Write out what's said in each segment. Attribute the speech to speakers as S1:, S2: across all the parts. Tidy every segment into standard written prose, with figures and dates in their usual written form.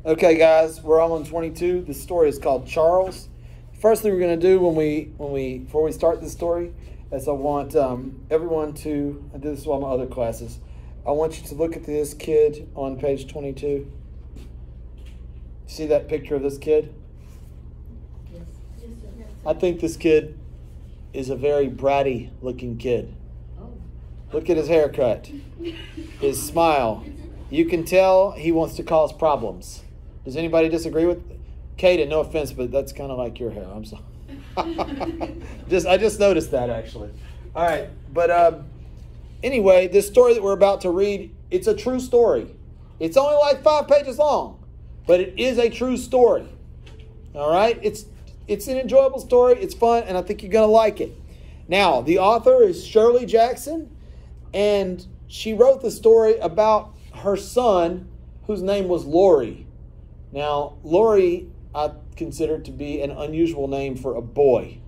S1: Okay, guys, we're all on 22. The story is called Charles. First thing we're going to do before we start this story is I want everyone to, I do this with all my other classes, I want you to look at this kid on page 22. See that picture of this kid?
S2: Yes.
S1: I think this kid is a very bratty looking kid.
S2: Oh.
S1: Look at his haircut, his smile. You can tell he wants to cause problems. Does anybody disagree with Kaden? No offense, but that's kind of like your hair. I'm sorry. I just noticed that actually. All right, but anyway, this story that we're about to read, it's a true story. It's only like 5 pages long, but it is a true story. All right, it's an enjoyable story. It's fun, and I think you're gonna like it. Now, the author is Shirley Jackson, and she wrote the story about her son, whose name was Lori. Now, Lori, I consider to be an unusual name for a boy.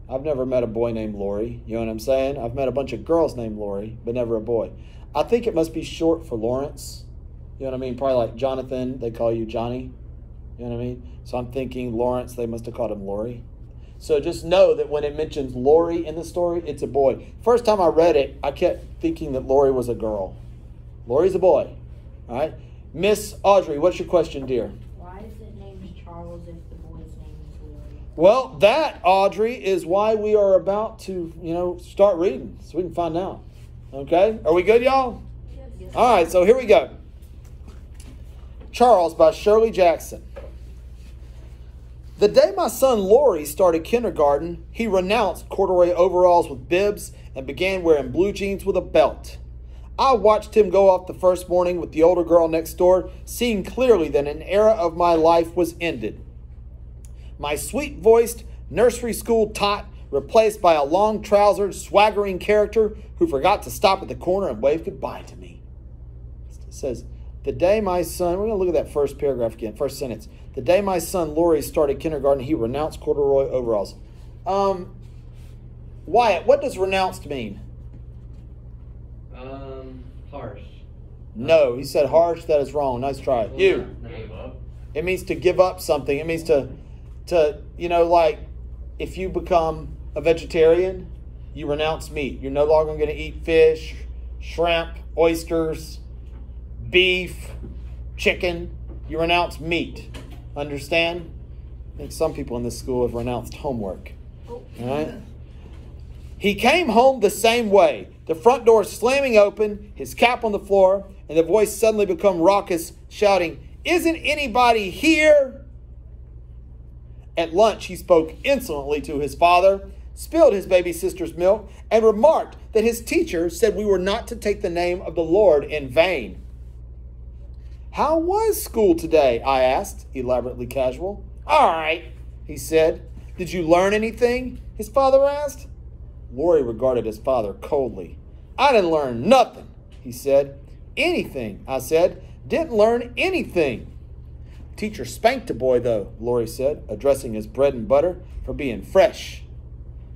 S1: I've never met a boy named Lori. You know what I'm saying? I've met a bunch of girls named Lori, but never a boy. I think it must be short for Lawrence. You know what I mean? Probably like Jonathan, they call you Johnny. You know what I mean? So I'm thinking Lawrence, they must have called him Lori. So just know that when it mentions Lori in the story, it's a boy. First time I read it, I kept thinking that Lori was a girl. Lori's a boy. All right? Miss Audrey, what's your question, dear?
S2: Why is it named Charles if the boy's name is Lori?
S1: Well, that, Audrey, is why we are about to, start reading, so we can find out. Okay? Are we good, y'all?
S2: Yes.
S1: All right, so here we go. Charles by Shirley Jackson. The day my son Lori started kindergarten, he renounced corduroy overalls with bibs and began wearing blue jeans with a belt. I watched him go off the first morning with the older girl next door, seeing clearly that an era of my life was ended. My sweet-voiced nursery school tot replaced by a long-trousered, swaggering character who forgot to stop at the corner and wave goodbye to me. It says, the day my son, we're going to look at that first paragraph again, first sentence. The day my son Lori started kindergarten, he renounced corduroy overalls. Wyatt, what does renounced mean?
S3: Harsh.
S1: No, he said harsh. That is wrong. Nice try.
S3: Well,
S1: You.
S3: Gave up.
S1: It means to give up something. It means to like if you become a vegetarian, you renounce meat. You're no longer going to eat fish, shrimp, oysters, beef, chicken. You renounce meat. Understand? I think some people in this school have renounced homework.
S2: Oh.
S1: All right? He came home the same way. The front door slamming open, his cap on the floor, and the voice suddenly become raucous, shouting, "Isn't anybody here?" At lunch, he spoke insolently to his father, spilled his baby sister's milk, and remarked that his teacher said we were not to take the name of the Lord in vain. How was school today? I asked, elaborately casual. All right, he said. Did you learn anything? His father asked. Lori regarded his father coldly. I didn't learn nothing, he said. Anything, I said. Didn't learn anything. Teacher spanked a boy, though, Lori said, addressing his bread and butter for being fresh.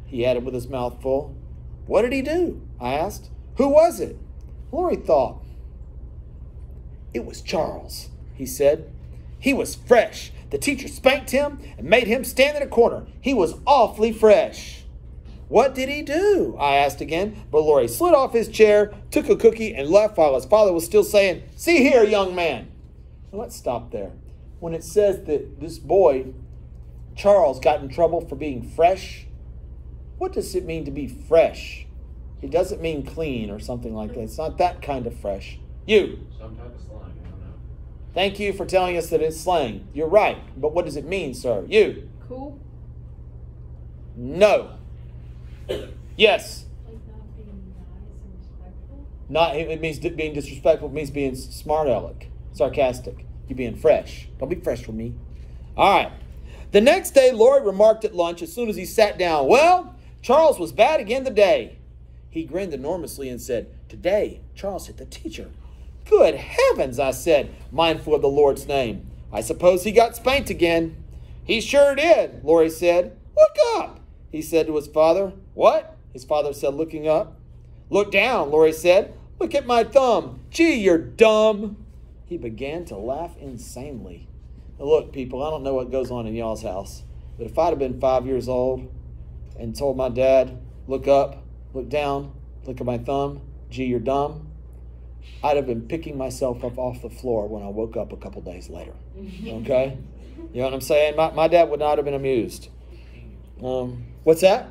S1: He added with his mouth full. What did he do? I asked. Who was it? Lori thought. It was Charles, he said. He was fresh. The teacher spanked him and made him stand in a corner. He was awfully fresh. What did he do? I asked again, but Lori slid off his chair, took a cookie, and left while his father was still saying, See here, young man. Now let's stop there. When it says that this boy, Charles, got in trouble for being fresh, what does it mean to be fresh? It doesn't mean clean or something like that. It's not that kind of fresh. You.
S3: Some type of slang, I don't know.
S1: Thank you for telling us that it's slang. You're right. But what does it mean, sir? You.
S2: Cool.
S1: No. Yes.
S2: Like not being nice and respectful?
S1: It means being disrespectful. It means being smart aleck, sarcastic. You're being fresh. Don't be fresh with me. All right. The next day, Lori remarked at lunch as soon as he sat down, well, Charles was bad again today. He grinned enormously and said, today, Charles hit the teacher. Good heavens, I said, mindful of the Lord's name. I suppose he got spanked again. He sure did, Lori said. Look up, he said to his father. What? His father said, looking up. Look down, Lori said. Look at my thumb. Gee, you're dumb. He began to laugh insanely. Now look, people, I don't know what goes on in y'all's house, but if I'd have been 5 years old and told my dad, look up, look down, look at my thumb, gee, you're dumb, I'd have been picking myself up off the floor when I woke up a couple days later. Okay? You know what I'm saying? My dad would not have been amused. What's that?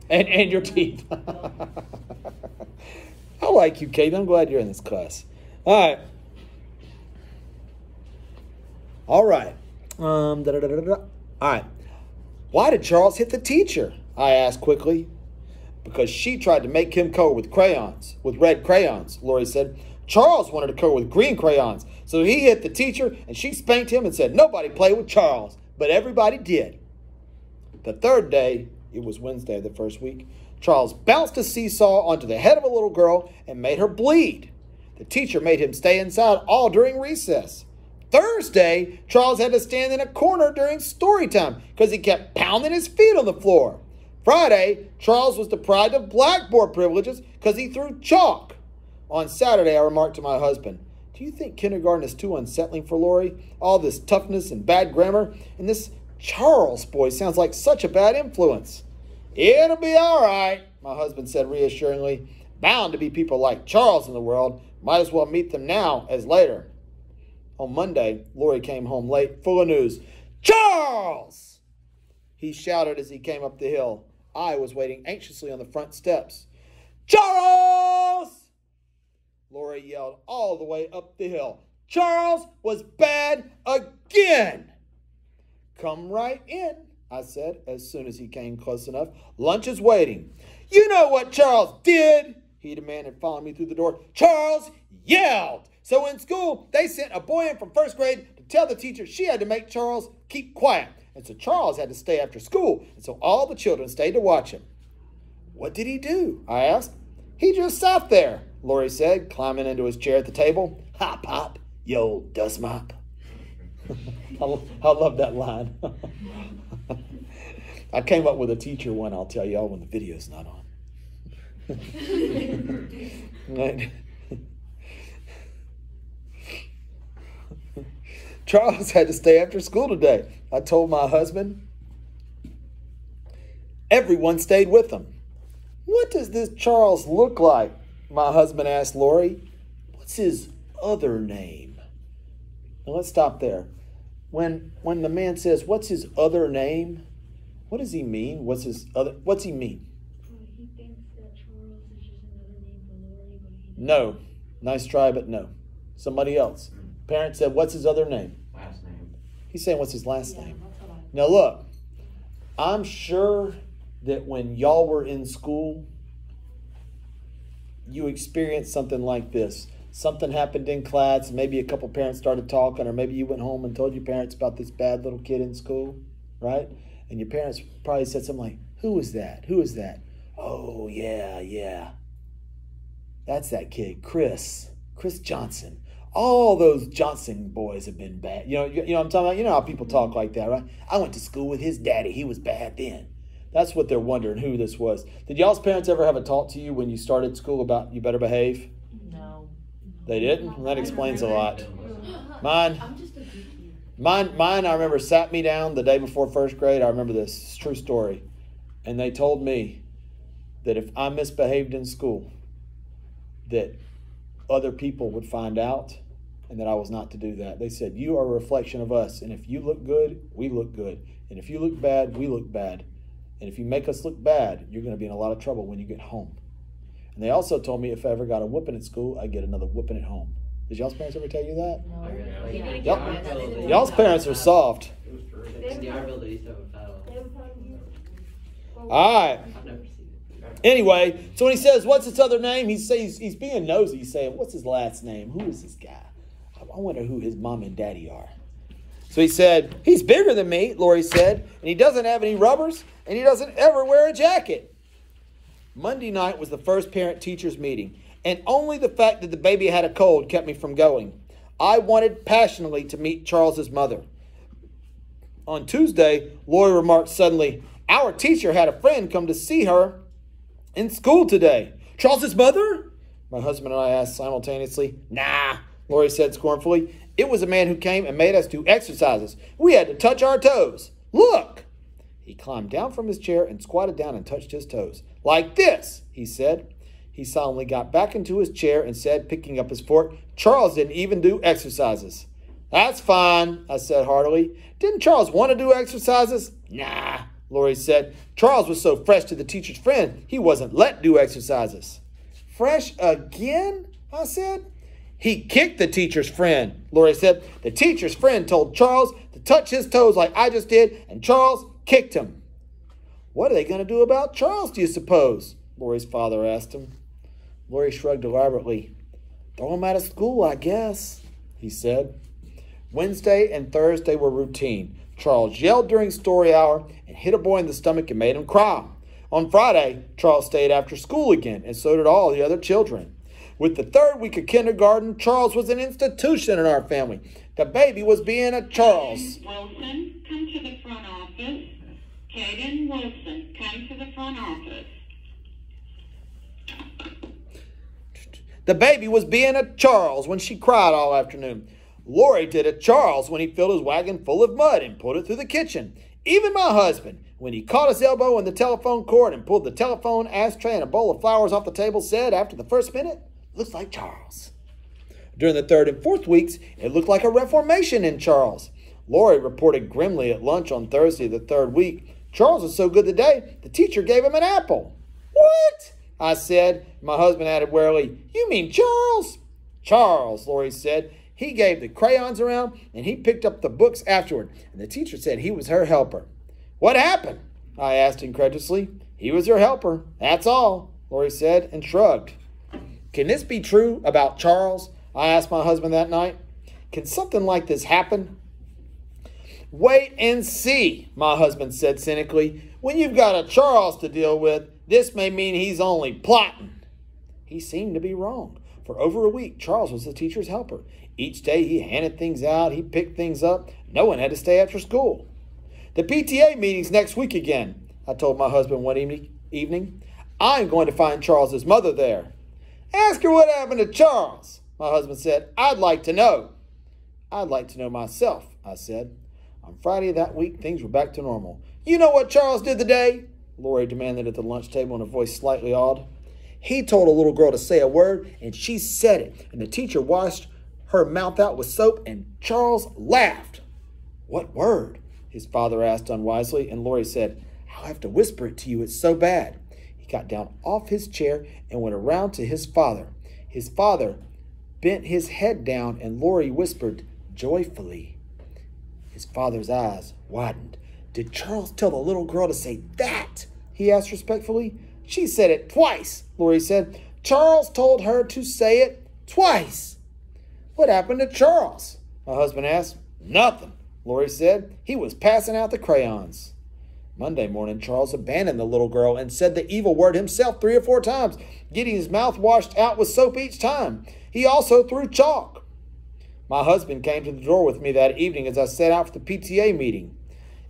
S1: And your teeth. I like you, Kate. I'm glad you're in this class. All right. All right. All right. Why did Charles hit the teacher? I asked quickly. Because she tried to make him color with crayons, with red crayons, Lori said. Charles wanted to color with green crayons. So he hit the teacher and she spanked him and said, nobody play with Charles. But everybody did. The third day, it was Wednesday of the first week, Charles bounced a seesaw onto the head of a little girl and made her bleed. The teacher made him stay inside all during recess. Thursday, Charles had to stand in a corner during story time because he kept pounding his feet on the floor. Friday, Charles was deprived of blackboard privileges because he threw chalk. On Saturday, I remarked to my husband, do you think kindergarten is too unsettling for Lori? All this toughness and bad grammar, and this Charles boy sounds like such a bad influence. It'll be all right, my husband said reassuringly. Bound to be people like Charles in the world. Might as well meet them now as later. On Monday, Lori came home late, full of news. Charles! He shouted as he came up the hill. I was waiting anxiously on the front steps. Charles! Lori yelled all the way up the hill. Charles was bad again. Come right in, I said as soon as he came close enough. Lunch is waiting. You know what Charles did? He demanded, following me through the door. Charles yelled. So in school, they sent a boy in from first grade to tell the teacher she had to make Charles keep quiet. And so Charles had to stay after school. And so all the children stayed to watch him. What did he do? I asked. He just sat there, Lori said, climbing into his chair at the table. Hop, hop, you old dust mop. I love that line. I came up with a teacher one, I'll tell y'all when the video's not on. Right? Charles had to stay after school today. I told my husband. Everyone stayed with him. What does this Charles look like? My husband asked Lori. What's his other name? Now let's stop there. When the man says, what's his other name? What does he mean? What's he mean?
S2: He thinks that Charles is just another name for Lori, but he
S1: No. Nice try, but no. Somebody else. Parent said, what's his other name?
S3: Last name.
S1: He's saying, what's his last name?
S2: that's what I
S1: Now look, I'm sure that when y'all were in school, you experienced something like this. Something happened in class, maybe a couple parents started talking, or maybe you went home and told your parents about this bad little kid in school, right? And your parents probably said something like, who is that? Who is that? Oh, yeah. That's that kid, Chris Johnson. All those Johnson boys have been bad. You know what I'm talking about? You know how people talk like that, right? I went to school with his daddy. He was bad then. That's what they're wondering, who this was. Did y'all's parents ever have a talk to you when you started school about you better behave?
S2: No.
S1: They didn't? Well, that explains a lot. Mine,
S2: I'm just a geek.
S1: I remember sat me down the day before first grade. I remember this. It's a true story. And they told me that if I misbehaved in school, that other people would find out and that I was not to do that. They said, you are a reflection of us. And if you look good, we look good. And if you look bad, we look bad. And if you make us look bad, you're going to be in a lot of trouble when you get home. And they also told me if I ever got a whooping at school, I'd get another whooping at home. Did y'all's parents ever tell you that?
S2: No.
S1: Yep. Y'all's parents are soft.
S3: It was great.
S4: In the art building, they used to have a paddle.
S1: All right.
S4: I've never seen it.
S1: Anyway, so when he says, what's his other name? He's being nosy. He's saying, what's his last name? Who is this guy? I wonder who his mom and daddy are. So he said, he's bigger than me, Lori said, and he doesn't have any rubbers, and he doesn't ever wear a jacket. Monday night was the first parent-teachers meeting, and only the fact that the baby had a cold kept me from going. I wanted passionately to meet Charles's mother. On Tuesday, Lori remarked suddenly, our teacher had a friend come to see her in school today. Charles's mother? My husband and I asked simultaneously. Nah, Lori said scornfully. It was a man who came and made us do exercises. We had to touch our toes. Look! He climbed down from his chair and squatted down and touched his toes. Like this, he said. He solemnly got back into his chair and said, picking up his fork, Charles didn't even do exercises. That's fine, I said heartily. Didn't Charles want to do exercises? Nah, Lori said. Charles was so fresh to the teacher's friend, he wasn't let do exercises. Fresh again? I said. He kicked the teacher's friend, Lori said. The teacher's friend told Charles to touch his toes like I just did, and Charles kicked him. What are they going to do about Charles, do you suppose? Lori's father asked him. Lori shrugged elaborately. Throw him out of school, I guess, he said. Wednesday and Thursday were routine. Charles yelled during story hour and hit a boy in the stomach and made him cry. On Friday, Charles stayed after school again, and so did all the other children. With the third week of kindergarten, Charles was an institution in our family. The baby was being a Charles.
S5: Wilson, come to the front office. Caden Wilson, come to the front office.
S1: The baby was being a Charles when she cried all afternoon. Lori did a Charles when he filled his wagon full of mud and put it through the kitchen. Even my husband, when he caught his elbow in the telephone cord and pulled the telephone ashtray and a bowl of flowers off the table, said after the first minute, looks like Charles. During the third and fourth weeks, it looked like a reformation in Charles. Lori reported grimly at lunch on Thursday the third week. Charles was so good today, the teacher gave him an apple. What? I said. My husband added warily, you mean Charles? Charles, Lori said. He gave the crayons around, and he picked up the books afterward, and the teacher said he was her helper. What happened? I asked incredulously. He was her helper. That's all, Lori said, and shrugged. Can this be true about Charles? I asked my husband that night. Can something like this happen? Wait and see, my husband said cynically. When you've got a Charles to deal with, this may mean he's only plotting. He seemed to be wrong. For over a week, Charles was the teacher's helper. Each day he handed things out, he picked things up. No one had to stay after school. The PTA meeting's next week again, I told my husband one evening. I'm going to find Charles's mother there. Ask her what happened to Charles, my husband said. I'd like to know. I'd like to know myself, I said. On Friday of that week, things were back to normal. You know what Charles did today? Lori demanded at the lunch table in a voice slightly awed. He told a little girl to say a word, and she said it, and the teacher washed her mouth out with soap, and Charles laughed. What word? His father asked unwisely, and Lori said, I'll have to whisper it to you, it's so bad. He got down off his chair and went around to his father. His father bent his head down, and Lori whispered joyfully. His father's eyes widened. Did Charles tell the little girl to say that? He asked respectfully. She said it twice, Lori said. Charles told her to say it twice. What happened to Charles? My husband asked. Nothing, Lori said. He was passing out the crayons. Monday morning, Charles abandoned the little girl and said the evil word himself 3 or 4 times, getting his mouth washed out with soap each time. He also threw chalk. My husband came to the door with me that evening as I set out for the PTA meeting.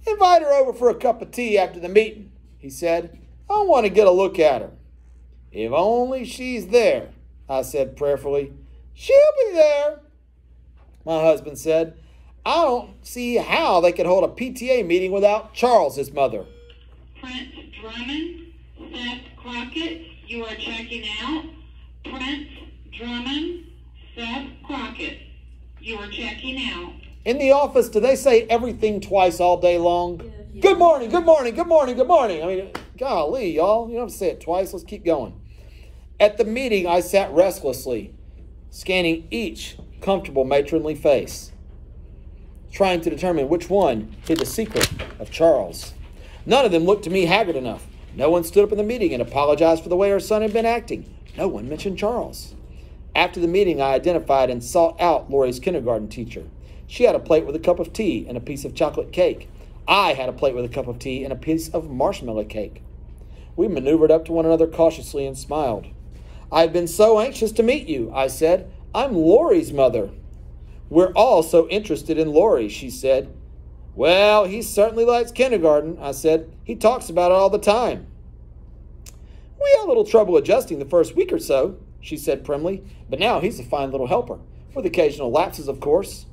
S1: Invite her over for a cup of tea after the meeting, he said. I want to get a look at her. If only she's there, I said prayerfully. She'll be there, my husband said. I don't see how they could hold a PTA meeting without Charles's mother.
S5: Prince Drummond, Seth Crockett, you are checking out. Prince Drummond, Seth Crockett, you are checking out.
S1: In the office, do they say everything twice all day long? Yeah. Good morning, good morning, good morning, good morning. I mean, golly, y'all. You don't have to say it twice. Let's keep going. At the meeting, I sat restlessly, scanning each comfortable matronly face, trying to determine which one hid the secret of Charles. None of them looked to me haggard enough. No one stood up in the meeting and apologized for the way her son had been acting. No one mentioned Charles. After the meeting, I identified and sought out Lori's kindergarten teacher. She had a plate with a cup of tea and a piece of chocolate cake. I had a plate with a cup of tea and a piece of marshmallow cake. We maneuvered up to one another cautiously and smiled. I've been so anxious to meet you, I said. I'm Lori's mother. We're all so interested in Lori, she said. Well, he certainly likes kindergarten, I said. He talks about it all the time. We had a little trouble adjusting the first week or so, she said primly. But now he's a fine little helper, with occasional lapses, of course.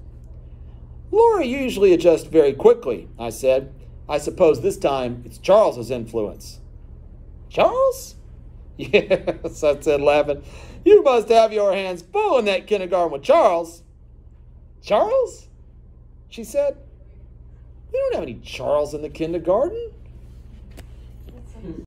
S1: Laura usually adjusts very quickly, I said. I suppose this time it's Charles's influence. Charles? Yes, I said, laughing. You must have your hands full in that kindergarten with Charles. Charles? She said. We don't have any Charles in the kindergarten.